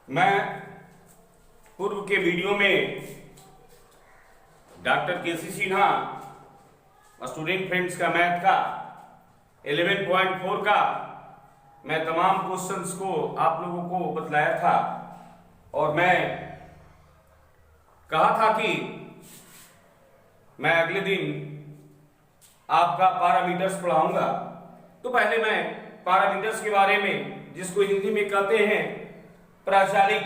मैं पूर्व के वीडियो में डॉक्टर केसी सिन्हा स्टूडेंट फ्रेंड्स का मैथ का 11.4 का मैं तमाम क्वेश्चंस को आप लोगों को बतलाया था और मैं कहा था कि मैं अगले दिन आपका पैरामीटर्स पढ़ाऊंगा। तो पहले मैं पैरामीटर्स के बारे में, जिसको हिंदी में कहते हैं प्राचालिक,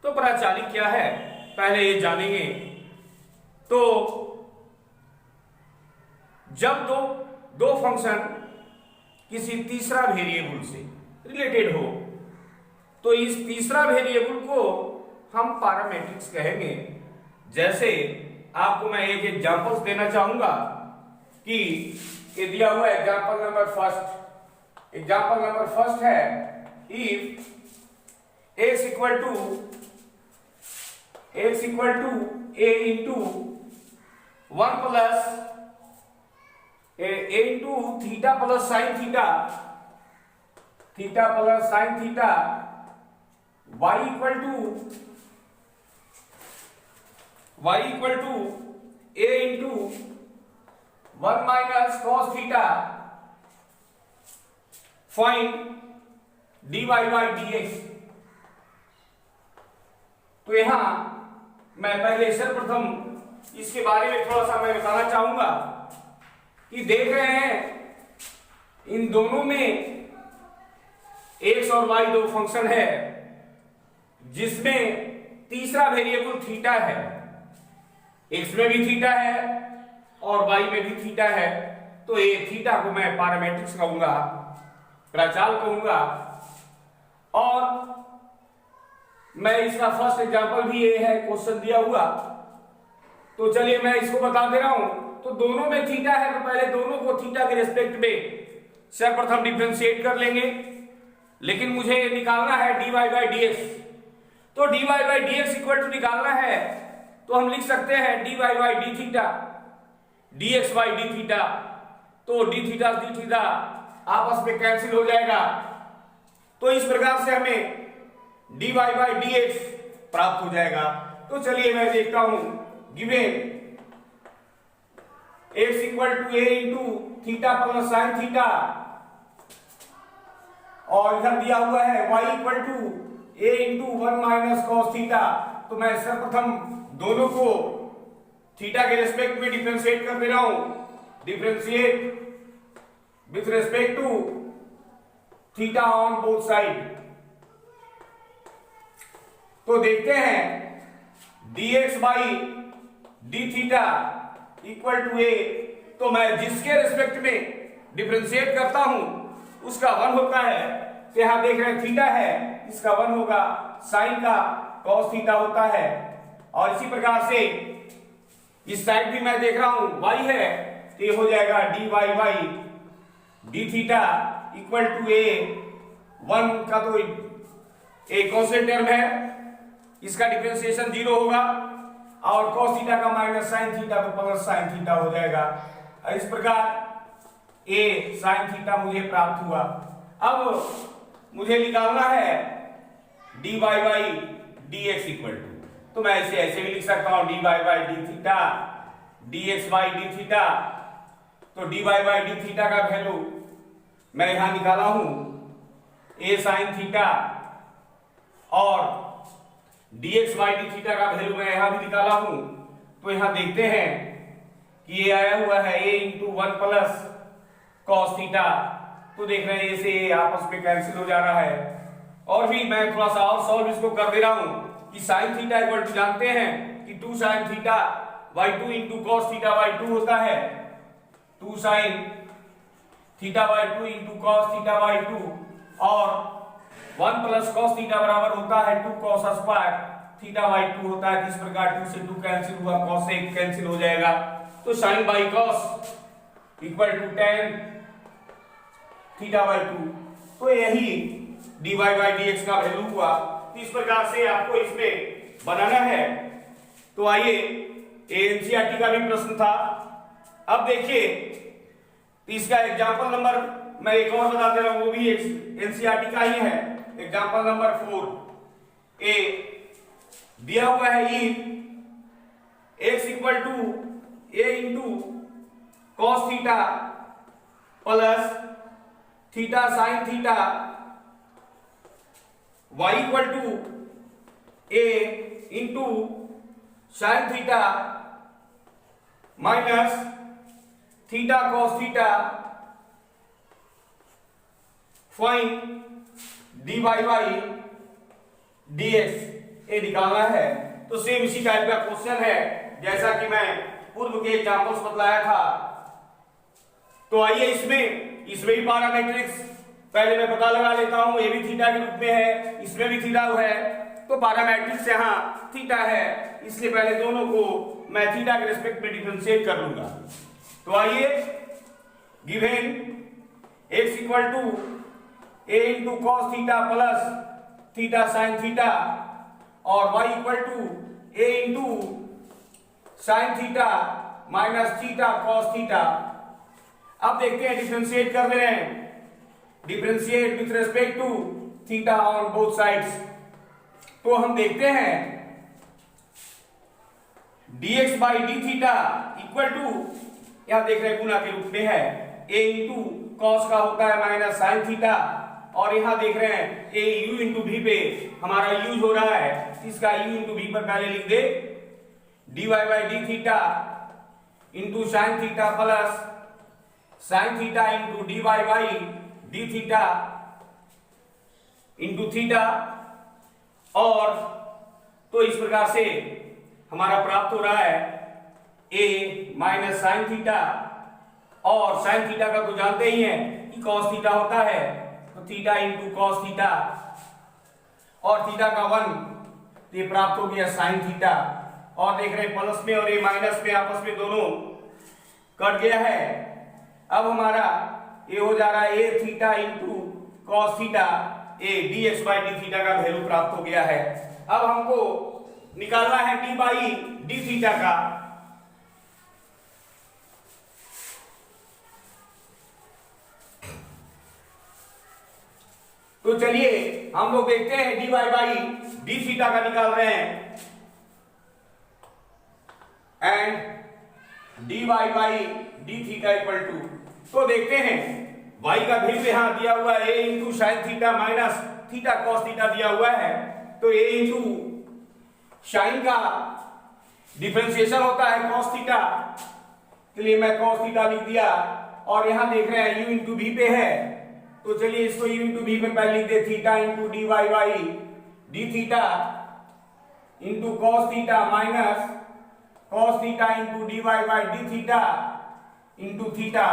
तो प्राचालिक क्या है पहले ये जानेंगे। तो जब दो फंक्शन किसी तीसरा वेरिएबल से रिलेटेड हो तो इस तीसरा वेरिएबल को हम पैरामीट्रिक्स कहेंगे। जैसे आपको मैं एक एग्जांपल्स देना चाहूंगा कि ये दिया हुआ एग्जांपल नंबर फर्स्ट है if x equal to a into 1 plus a into theta plus sine theta plus sine theta y equal to a into 1 minus cos theta find dy by dx। तो यहां मैं पहले सर्वप्रथम इसके बारे में थोड़ा सा मैं बताना चाहूंगा कि देख रहे हैं इन दोनों में x और y दो फंक्शन है जिसमें तीसरा वेरिएबल थीटा है। x में भी थीटा है और y में भी थीटा है। तो ये थीटा को मैं पैरामीट्रिक्स कहूंगा, प्राचाल कहूंगा। और मैं इसका फर्स्ट एग्जांपल भी ये है, क्वेश्चन दिया हुआ। तो चलिए मैं इसको बता दे रहा हूं। तो दोनों में थीटा है तो पहले दोनों को थीटा के रिस्पेक्ट में सर्वप्रथम डिफरेंशिएट कर लेंगे, लेकिन मुझे निकालना है dy बाई dx। तो dy by dx equal to निकालना है तो हम लिख सकते हैं dy by d theta dx by d theta. तो d थीटा d थीटा आपस में कैंसिल हो जाएगा। तो इस प्रकार से हमें dy बाई dx प्राप्त हो जाएगा। तो चलिए मैं देखता हूं given x equal to a into theta plus sine theta और इधर दिया हुआ है y equal to a into 1 minus cos theta. तो मैं सर्वप्रथम दोनों को थीटा के रिस्पेक्ट में डिफरेंशिएट कर दे रहा हूं। Differentiate with respect to theta on both side. तो देखते हैं dx by d theta equal to a। तो मैं जिसके रिस्पेक्ट में डिफरेंशिएट करता हूं उसका 1 होता है। तो यहां देख रहे हैं थीटा है, इसका 1 होगा, साइन का cos थीटा होता है। और इसी प्रकार से इस साइड भी मैं देख रहा हूं y है, तो ये हो जाएगा dy by d theta equal to a। 1 का तो एक कांस्टेंट टर्म है, इसका डिफरेंशिएशन 0 होगा और cos थीटा का माइनस साइन थीटा तो प्लस साइन थीटा हो जाएगा। इस प्रकार a साइन थीटा मुझे प्राप्त हुआ। अब मुझे निकालना है dy by dx equal to, तो मैं इसे ऐसे भी लिख सकता हूं dy by d theta dx by d theta. तो dy बाई d थीटा का वैल्यू मैं यहां निकाला हूं a साइन थीटा और dx बाई d थीटा का वैल्यू मैं यहां भी निकाला हूं। तो यहां देखते हैं कि ये आया हुआ है a into 1 plus cos theta. तो देख रहे हैं इसे आपस में कैंसिल हो जा रहा है। और भी मैं थोड़ा सा और सॉल्व इसको कर दे रहा हूं कि साइन थीटा इक्वल टू जानते हैं कि 2 sign theta by 2 into cos theta by 2 होता है। 2 sign theta by 2 into cos theta by 2 और 1 प्लस कॉस थीटा बराबर होता है 2 कॉस स्क्वायर थीटा बाई 2 होता है। इस प्रकार 2 से 2 कैंसिल हुआ, कॉस से 1 कैंसिल हो जाएगा। तो sine by cos equal to tan theta by 2। तो यही dy बाई dx का वैल्यू हुआ। तो इस प्रकार से आपको इसमें बनाना है। तो आइए एनसीईआरटी का भी प्रश्न था। अब देखिए इसका एग्जांपल नंबर मैं एक और बता दे रहा हूं, वो भी एनसीईआरटी का ही है। एग्जांपल नंबर 4 ए दिया हुआ है ई x equal to a into cos theta plus theta sine theta y equal to a into sine theta minus theta cos theta find d y y d x ये निकालना है। तो सेम इसी type का क्वेश्चन है जैसा कि मैं पूर्व के एग्जांपल्स बतलाया था। तो आइए इसमें भी पैरामीट्रिक्स पहले मैं पता लगा लेता हूं। ये भी थीटा के रूप में है, इसमें भी थीटा है, तो पैरामीट्रिक्स यहाँ थीटा है, इसलिए पहले दोनों को मैं थीटा के रिस्पेक्ट में डिफरेंशिएट कर लूंगा। तो आइए given x equal to a into cos theta plus theta sine theta और y equal to a into sine theta minus theta cos theta. अब देखते हैं डिफरेंशिएट कर रहे हैं, differentiate with respect to theta on both sides. तो हम देखते हैं dx by d theta equal to, यहां देख रहे हैं गुना के रूप में है, a इंटू कॉस का होता है माइनस साइन थीटा, और यहां देख रहे हैं a u इंटू v पे हमारा यूज हो रहा है, इसका u इंटू v पर पहले लिख दे dy by d theta into sine theta plus sine theta into dy by d theta into theta. और तो इस प्रकार से हमारा प्राप्त हो रहा है a माइनस साइन थीटा, और साइन थीटा का तो जानते ही हैं कि कॉस थीटा होता है, तो थीटा इंटू कॉस थीटा और थीटा का 1, ये प्राप्त हो गया साइन थीटा। और देख रहे हैं प्लस में और ये माइनस में आपस में दोनों कट गया है। अब हमारा ये हो जा रहा है a theta into cos theta, a d x by d theta का वैल्यू प्राप्त हो गया है। अब हमको निकालना है डी बाई डी थीटा का। तो चलिए हम लोग देखते हैं d y by d theta का निकाल रहे हैं, and d y by d theta equal to, तो देखते हैं y का वैल्यू यहां दिया हुआ है a into sine theta minus theta cos theta दिया हुआ है, तो a इंटू साइन का डिफरेंशिएशन होता है कॉस थीटा, चलिए मैं कॉस थीटा लिख दिया, और यहां देख रहे हैं u इंटू v पे है, तो चलिए इसको u इंटू v पे पहले लिख दे theta into d y y d theta into cos theta minus cos theta into d y by d theta into theta.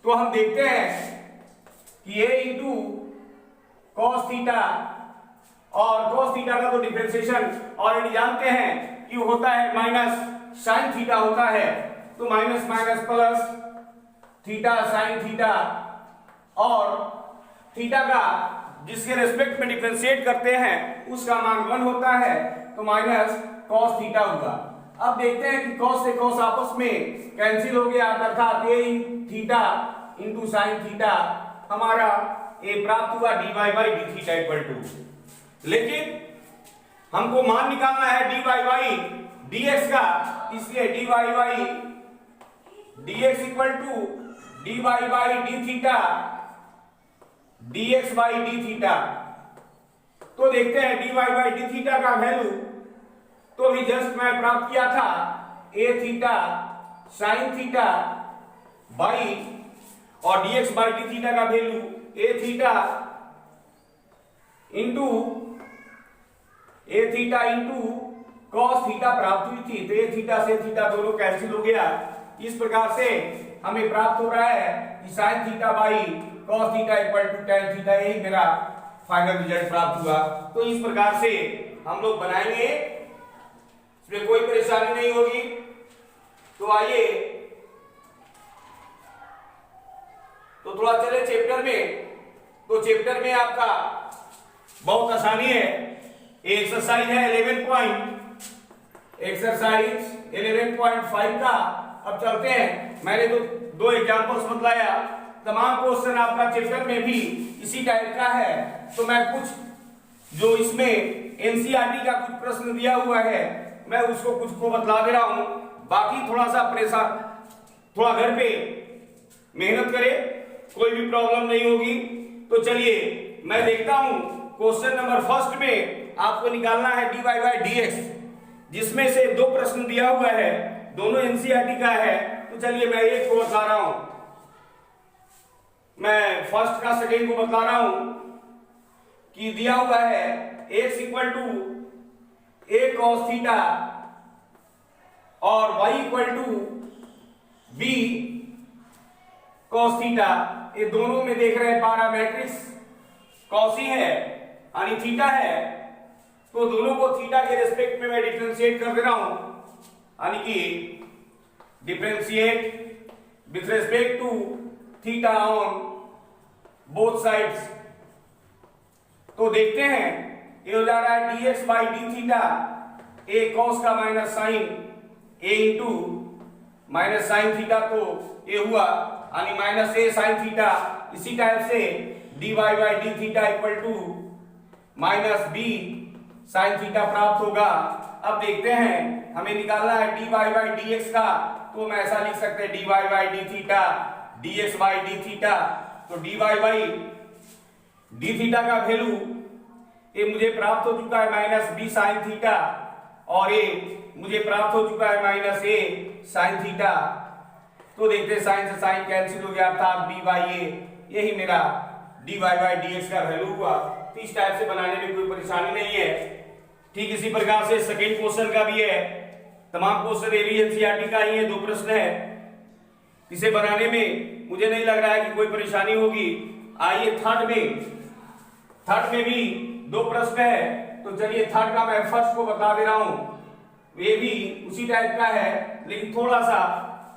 तो हम देखते हैं कि a इंटू कॉस थीटा, और कॉस थीटा का तो डिफरेंशिएशन ऑलरेडी जानते हैं कि होता है माइनस साइन थीटा होता है, तो minus minus plus theta sine theta, और थीटा का जिसके रेस्पेक्ट में डिफरेंशिएट करते हैं उसका मान 1 होता है, तो माइनस कॉस थीटा होगा। अब देखते हैं कि कॉस से कॉस आपस में कैंसिल हो गया, अर्थात a theta into sine theta हमारा a प्राप्त हुआ dy by d theta equal to. लेकिन हमको मान निकालना है dy बाई dx का, इसलिए dy by dx equal to dy by d theta dx by d theta. तो देखते हैं dy बाई डी थीटा का वैल्यू, तो भी जस्ट मैं प्राप्त किया था a theta sine theta by और dx बाई डी थीटा का value a theta into cos theta प्राप्त हुई थी, तो a थीटा से थीटा दोनों कैंसिल हो गया। इस प्रकार से हमें प्राप्त हो रहा है कि sine theta by cos theta equal to tan theta, यही मेरा फाइनल रिजल्ट प्राप्त हुआ। तो इस प्रकार से हम लोग बनाएंगे, इसमें कोई परेशानी नहीं होगी। तो आइए तो थोड़ा चले चैप्टर में। तो चैप्टर में आपका बहुत आसानी है, एक्सरसाइज है 11.5 का। अब चलते हैं, मैंने तो 2 एग्जांपल्स बतलाया, तमाम क्वेश्चन आपका चैप्टर में भी इसी टाइप का है, तो मैं कुछ जो इसमें एनसीईआरटी का कुछ प्रश्न दिया हुआ है मैं उसको कुछ को बतला दे रहा हूं, बाकी थोड़ा सा परेशान, थोड़ा घर पे मेहनत करे, कोई भी प्रॉब्लम नहीं होगी। तो चलिए मैं देखता हूं क्वेश्चन नंबर फर्स्ट में आपको निकालना है dy बाई dx, जिसमें से दो प्रश्न दिया हुआ है, दोनों एनसीईआरटी का है। तो चलिए मैं एक को बता रहा हूं, मैं फर्स्ट का सेकेंड को बता रहा हूं कि दिया हुआ है x equal to a cos theta और y equal to b cos theta. ये दोनों में देख रहे हैं पैरामेट्रिक्स cos ही है यानी थीटा है, तो दोनों को थीटा के रेस्पेक्ट में मैं डिफरेंशिएट कर दे रहा हूं, यानी कि differentiate with respect to theta on both sides. तो देखते हैं ये हो जा रहा है dx by d theta a cos का minus sine a into minus sine theta, तो ये हुआ यानी माइनस a साइन थीटा। इसी टाइप से dy by d theta equal to minus b sine theta प्राप्त होगा। अब देखते हैं हमें निकालना है dy बाई dx का, तो मैं ऐसा लिख सकते हैं dy by d theta dx by d theta. तो dy बाई डी थीटा का वैल्यू ये मुझे प्राप्त हो चुका है माइनस b साइन थीटा, और ये मुझे प्राप्त हो चुका है माइनस a साइन थीटा। तो देखते हैं साइन से साइन कैंसिल हो गया, अर्थात b बाई a, यही मेरा dy बाई dx का वैल्यू हुआ। तो इस टाइप से बनाने में कोई परेशानी नहीं है। ठीक इसी प्रकार से सेकेंड क्वेश्चन का भी है, तमाम क्वेश्चन ये भी एनसीईआरटी का ही है, दो प्रश्न है, इसे बनाने में मुझे नहीं लग रहा है कि कोई परेशानी होगी। आइए थर्ड में भी दो प्रश्न है, तो चलिए थर्ड का मैं फर्स्ट को बता दे रहा हूं। ये भी उसी टाइप का है, लेकिन थोड़ा सा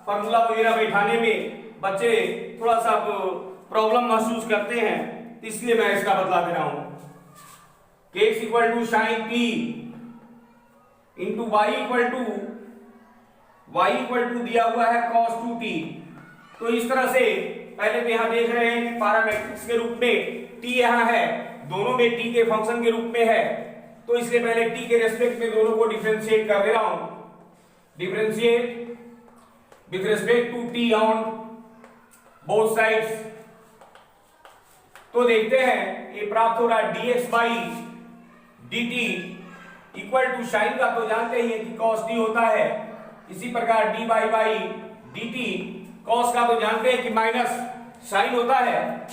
फॉर्मूला वगैरह बैठाने में बच्चे थोड़ा सा प्रॉब्लम महसूस करते हैं, इसलिए मैं इसका बतला दे रहा हूं। x equal to sine p into y equal to दिया हुआ है cos 2t। तो इस तरह से पहले तो यहां देख रहे हैं कि पैरामेट्रिक्स के रूप में t यहां है, दोनों में t के फंक्शन के रूप में है, तो इसलिए पहले t के रेस्पेक्ट में दोनों को डिफरेंशिएट कर दे रहा हूं। Differentiate with respect to t on both sides. तो देखते हैं ये प्राप्त हो रहा है dx by dt equal to sine का तो जानते ही हैं कि cos t होता है, इसी प्रकार dy बाई dt cos का तो जानते हैं कि माइनस साइन होता है,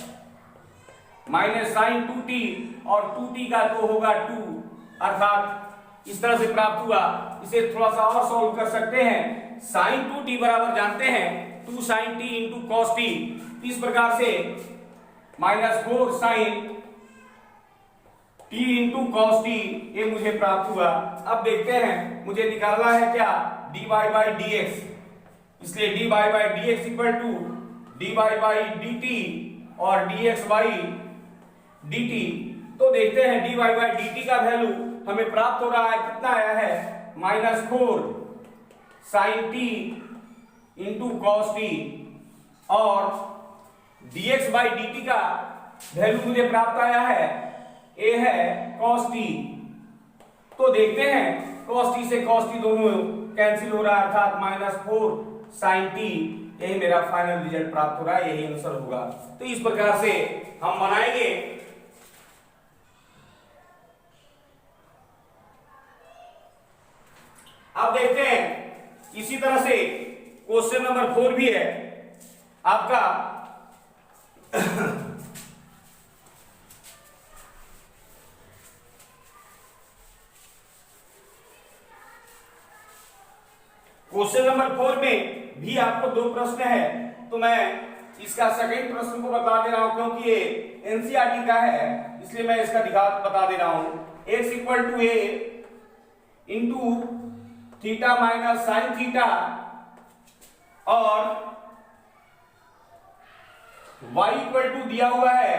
माइनस साइन 2t और 2t का तो होगा 2, अर्थात इस तरह से प्राप्त हुआ। इसे थोड़ा सा और सॉल्व कर सकते हैं, साइन 2t बराबर जानते हैं 2 sine t into cos t। इस प्रकार से minus 4 sine t into cos t ये मुझे प्राप्त हुआ। अब देखते हैं मुझे निकालना है क्या dy बाई dx, इसलिए dy by dx equal to dy by dt और dx बाई dt। तो देखते हैं dy बाई dt का वैल्यू हमें प्राप्त हो रहा है, कितना आया है minus 4 sine t into cos t, और dx बाई dt का वैल्यू मुझे प्राप्त आया है a है cos t। तो देखते हैं cos t से cos t दोनों कैंसिल हो रहा है, अर्थात माइनस 4 साइन t, यही मेरा फाइनल रिजल्ट प्राप्त हो रहा है, यही आंसर होगा। तो इस प्रकार से हम बनाएंगे। अब देखते हैं इसी तरह से क्वेश्चन नंबर 4 भी है आपका। क्वेश्चन नंबर 4 में भी आपको दो प्रश्न है, तो मैं इसका सेकंड प्रश्न को बता दे रहा हूं, क्योंकि ये एनसीईआरटी का है इसलिए मैं इसका बता दे रहा हूं। x equal to a into theta minus sine theta और y इक्वल टू दिया हुआ है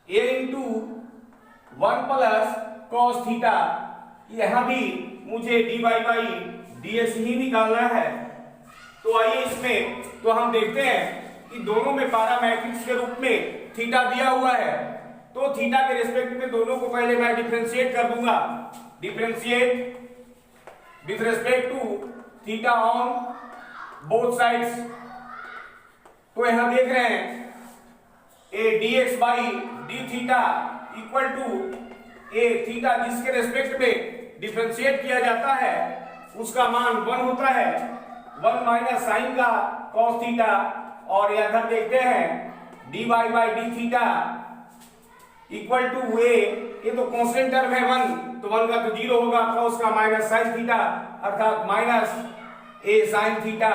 a into 1 plus cos theta. यहां भी मुझे dy बाई dx ही निकालना है। तो आइए इसमें तो हम देखते हैं कि दोनों में पैरामेट्रिक्स के रूप में थीटा दिया हुआ है, तो थीटा के रिस्पेक्ट में दोनों को पहले मैं डिफरेंशिएट कर दूंगा, differentiate with respect to theta on both sides. तो यहां देख रहे हैं a dx by d theta equal to a theta जिसके रेस्पेक्ट में डिफरेंशिएट किया जाता है उसका मान 1 होता है, 1 माइनस साइन का cos थीटा, और इधर देखते हैं dy by d theta equal to a, ये तो कांस्टेंट टर्म है 1, तो 1 का तो 0 होगा, cos का माइनस साइन थीटा अर्थात माइनस ए साइन थीटा,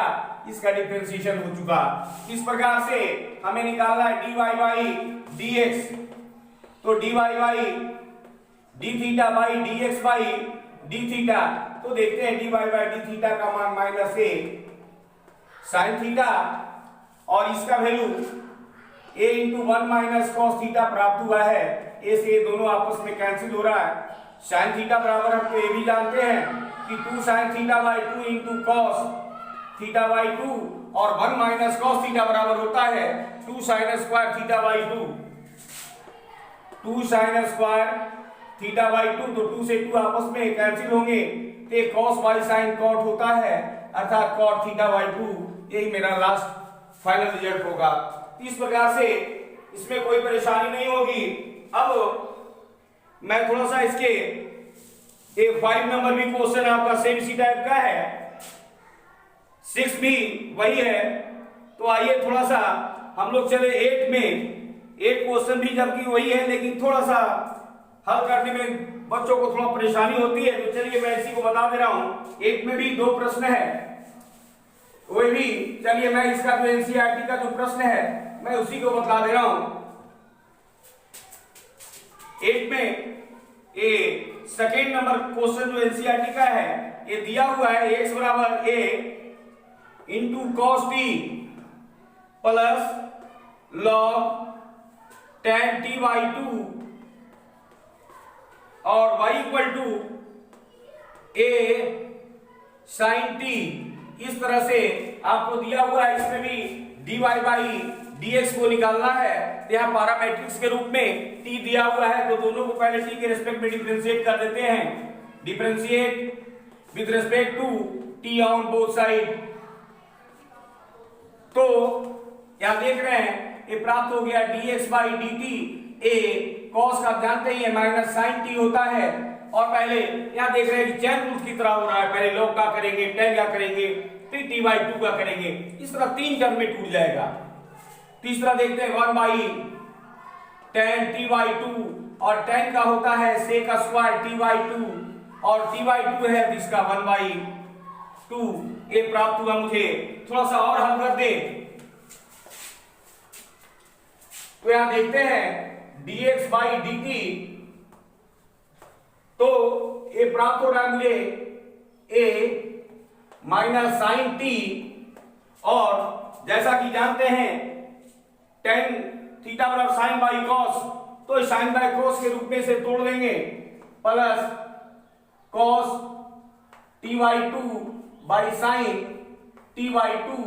इसका डिफरेंशिएशन हो चुका। इस प्रकार से हमें निकालना है dy बाई dx, तो dy by d theta by dx by d theta, तो देखते हैं dy बाई डी थीटा का मान माइनस ए साइन थीटा, और इसका value a into 1 minus cos theta प्राप्त हुआ है। ए से ये दोनों आपस में कैंसिल हो रहा है। साइन थीटा बराबर हम तो ये भी जानते हैं कि 2 sign theta by 2 into cos theta by 2, और 1 माइनस कॉस थीटा बराबर होता है 2 sign square theta by 2, 2 sign square theta by 2, तो 2 से 2 आपस में कैंसिल होंगे, तो कॉस बाई साइन कॉट होता है अर्थात कॉट थीटा बाई 2, यही मेरा लास्ट फाइनल रिजल्ट होगा। इस प्रकार से इसमें कोई परेशानी नहीं होगी। अब मैं थोड़ा सा इसके 5 नंबर भी क्वेश्चन आपका सेम इसी टाइप का है, 6 भी वही है, तो आइए थोड़ा सा हम लोग चले 8 में। 8 क्वेश्चन भी जबकि वही है लेकिन थोड़ा सा हल करने में बच्चों को थोड़ा परेशानी होती है, तो चलिए मैं इसी को बता दे रहा हूं। 8 में भी 2 प्रश्न है, कोई भी चलिए मैं इसका जो एनसीईआरटी का जो प्रश्न है मैं उसी को बता दे रहा हूं। 8 में ए सेकेंड नंबर क्वेश्चन जो एनसीईआरटी का है, ये दिया हुआ है x बराबर a into cos t plus log tan t by 2 और y equal to a sin t, इस तरह से आपको दिया हुआ है। इसमें भी dy बाई dx को निकालना है, तो यहाँ पैरामीट्रिक्स के रूप में t दिया हुआ है, तो दोनों को पहले t के रिस्पेक्ट में डिफरेंशिएट कर देते हैं, differentiate with respect to t on both side. तो यहां देख रहे हैं ये प्राप्त हो गया dx by dt, a cos का जानते ही है माइनस साइन t होता है, और पहले यहां देख रहे हैं कि चैन रूल की तरह हो रहा है, पहले log का करेंगे, tan का करेंगे, फिर t बाई 2 का करेंगे, इस तरह 3 टर्म में टूट जाएगा। तीसरा देखते हैं 1 बाई tan t बाई 2, और tan का होता है sec का स्क्वायर t बाई 2, और t बाई 2 है जिसका 1 बाई 2, ये प्राप्त हुआ मुझे। थोड़ा सा और हल कर दे, तो यहां देखते हैं dx बाई dt, तो ये प्राप्त हो रहा है मुझे a माइनस साइन t, और जैसा कि जानते हैं tan थीटा बराबर साइन बाई कॉस, तो साइन बाई कॉस के रूप में से तोड़ देंगे, plus cos t by 2 by sine t by 2,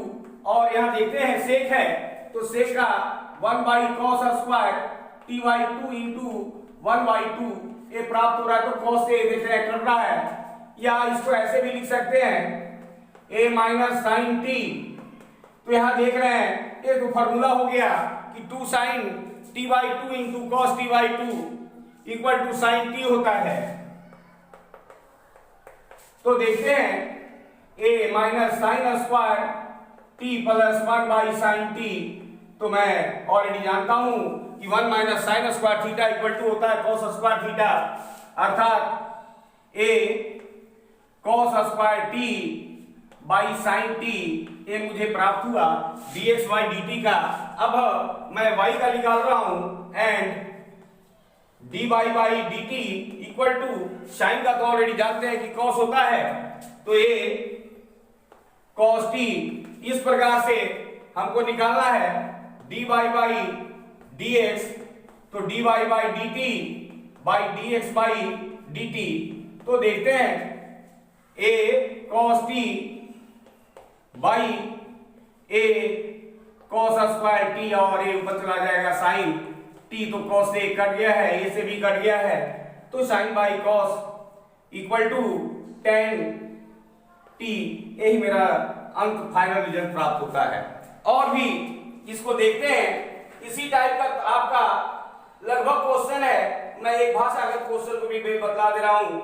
और यहां देखते हैं सेक है, तो सेक का 1 by cos square t by 2 into 1 by 2, ये प्राप्त हो रहा है। तो कॉस से देख रहे हैं कट रहा है, या इसको ऐसे भी लिख सकते हैं a माइनस साइन t, तो यहां देख रहे हैं ये तो फॉर्मूला हो गया कि 2 sine t by 2 into cos t by 2 equal to sine t होता है। तो देखते हैं a minus sine square t plus 1 by sine t, तो मैं ऑलरेडी जानता हूं कि 1 minus sine square theta equal to होता है कॉस स्क्वायर थीटा, अर्थात a cos square t by sine t, ये मुझे प्राप्त हुआ dx बाई dt का। अब मैं y का निकाल रहा हूं, and dy by dt equal to sine का तो ऑलरेडी जानते हैं कि cos होता है, तो ये cos t, इस प्रकार से हमको निकालना है dy बाई dx, तो dy by dt by dx by dt, तो देखते हैं a cos t by a cos square t, और ये ऊपर चला जाएगा साइन टी, तो कॉस से कट गया है, ए से भी कट गया है, तो sine by cos equal to tan t, यही मेरा अंक फाइनल रिजल्ट प्राप्त होता है। और भी इसको देखते हैं, इसी टाइप का आपका लगभग क्वेश्चन है, मैं एक भाषागत क्वेश्चन को भी बतला दे रहा हूं,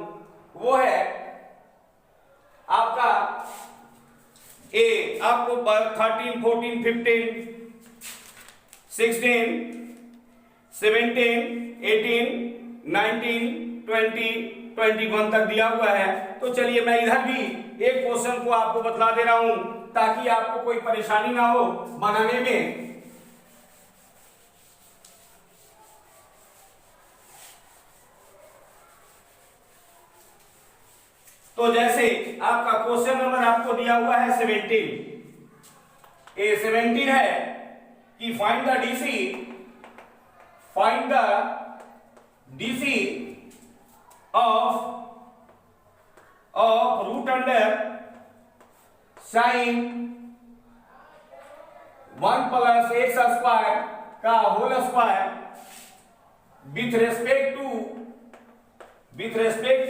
वो है आपका ए, आपको 13, 14, 15, 16, 17, 18, 19, 20, 21 तक दिया हुआ है। तो चलिए मैं इधर भी एक क्वेश्चन को आपको बतला दे रहा हूं ताकि आपको कोई परेशानी ना हो बनाने में। तो जैसे आपका क्वेश्चन नंबर आपको दिया हुआ है 17, ए 17 है कि find the DC of root under sine 1 plus x square का whole square with respect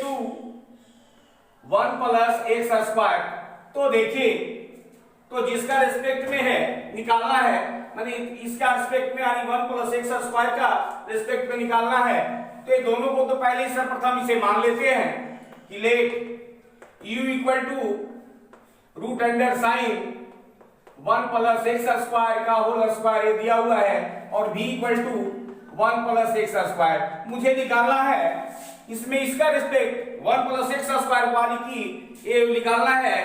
to 1 plus x square. तो देखिए, तो जिसका रेस्पेक्ट में है निकालना है, माने इसका रेस्पेक्ट में यानी 1 प्लस एक्स स्क्वायर का रेस्पेक्ट में निकालना है। तो ये दोनों को तो पहले ही सर्वप्रथम इसे मान लेते हैं कि let u equal to root under sine 1 plus x square का होल स्क्वायर ये दिया हुआ है और v equal to 1 plus x square मुझे निकालना है। इसमें इसका रिस्पेक्ट 1 प्लस एक्स स्क्वायर वाली की ये निकालना है,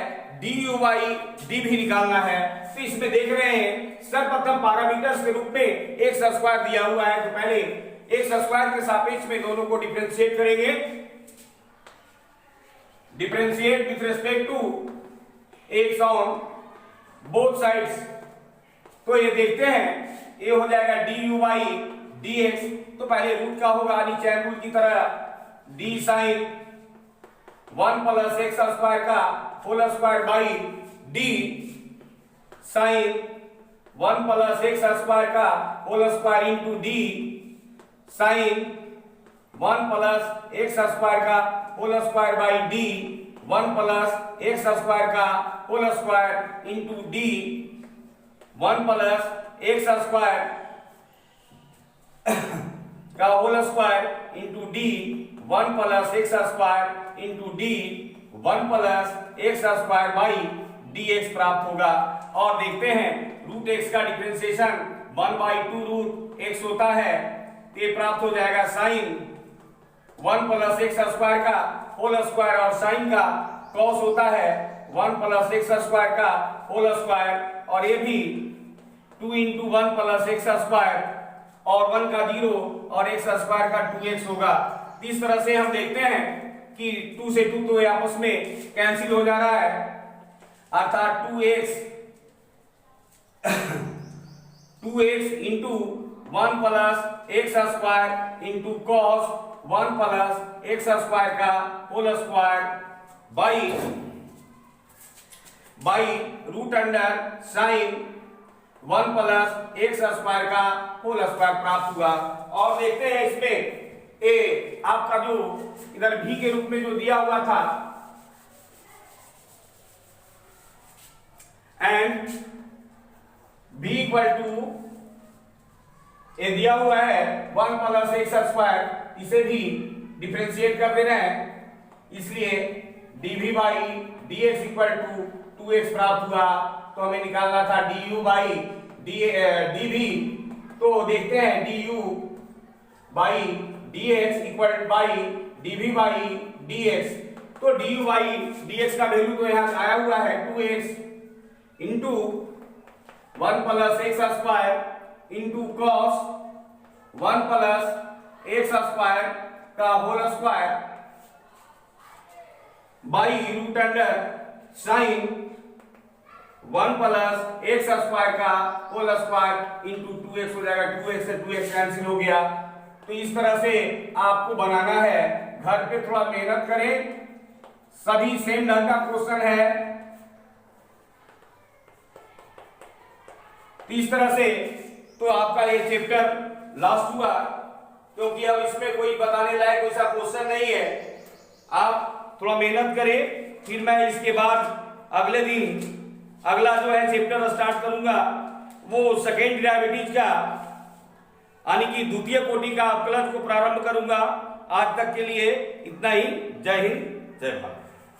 du बाई dv निकालना है। तो इसमें देख रहे हैं सर्वप्रथम पैरामीटर्स के रूप में एक्स स्क्वायर दिया हुआ है, तो पहले एक्स स्क्वायर के सापेक्ष में दोनों को डिफरेंशिएट करेंगे, differentiate with respect to x on both sides. तो ये देखते हैं ये हो जाएगा du बाई dx, तो पहले रूट का होगा यानी चैन रूल की तरह d sine 1 plus x square का whole square by d sine 1 plus x square का whole square into d sine 1 plus x square का whole square by d 1 plus x square का whole square into d 1 plus x square का whole square into d 1 plus x square into d 1 plus x square by dx प्राप्त होगा। और देखते हैं root x का differentiation 1/2 root x होता है, तो ये प्राप्त हो जाएगा साइन 1 प्लस एक्स स्क्वायर का होल स्क्वायर और साइन का कॉस होता है 1 प्लस एक्स स्क्वायर का होल स्क्वायर, और ये भी 2 इंटू 1 प्लस एक्स स्क्वायर और 1 का 0 और एक्स स्क्वायर का 2x होगा। इस तरह से हम देखते हैं कि 2 से 2 तो आपस में कैंसिल हो जा रहा है, अर्थात 2x into 1 plus x square into cos 1 plus x square का whole square by root under sine 1 plus x square का होल स्क्वायर प्राप्त हुआ। और देखते हैं इसमें ए आपका जो इधर भी के रूप में जो दिया हुआ था एंड b इक्वल टू ये दिया हुआ है 1 प्लस एक्स स्क्वायर, इसे भी डिफरेंशिएट कर देना है, इसलिए dv by dx equal to 2x प्राप्त हुआ। तो हमें निकालना था du बाई dv, तो देखते हैं du by dx equal by dv by dx। तो du बाई dx का वैल्यू तो यहाँ आया हुआ है 2x into 1 plus x square into cos 1 plus x square का whole square by root under sine 1 plus x square का whole square into 2x हो जाएगा, 2x से 2x कैंसिल हो गया। तो इस तरह से आपको बनाना है, घर पे थोड़ा मेहनत करें, सभी सेम ढंग का क्वेश्चन है। तो इस तरह से तो आपका ये चैप्टर लास्ट हुआ, क्योंकि अब इसमें कोई बताने लायक वैसा क्वेश्चन नहीं है। आप थोड़ा मेहनत करें, फिर मैं इसके बाद अगले दिन अगला जो है चैप्टर स्टार्ट करूंगा, वो सेकेंड डेरिवेटिव का यानी कि द्वितीय कोटि का अवकलन को प्रारंभ करूंगा। आज तक के लिए इतना ही। जय हिंद, जय भारत।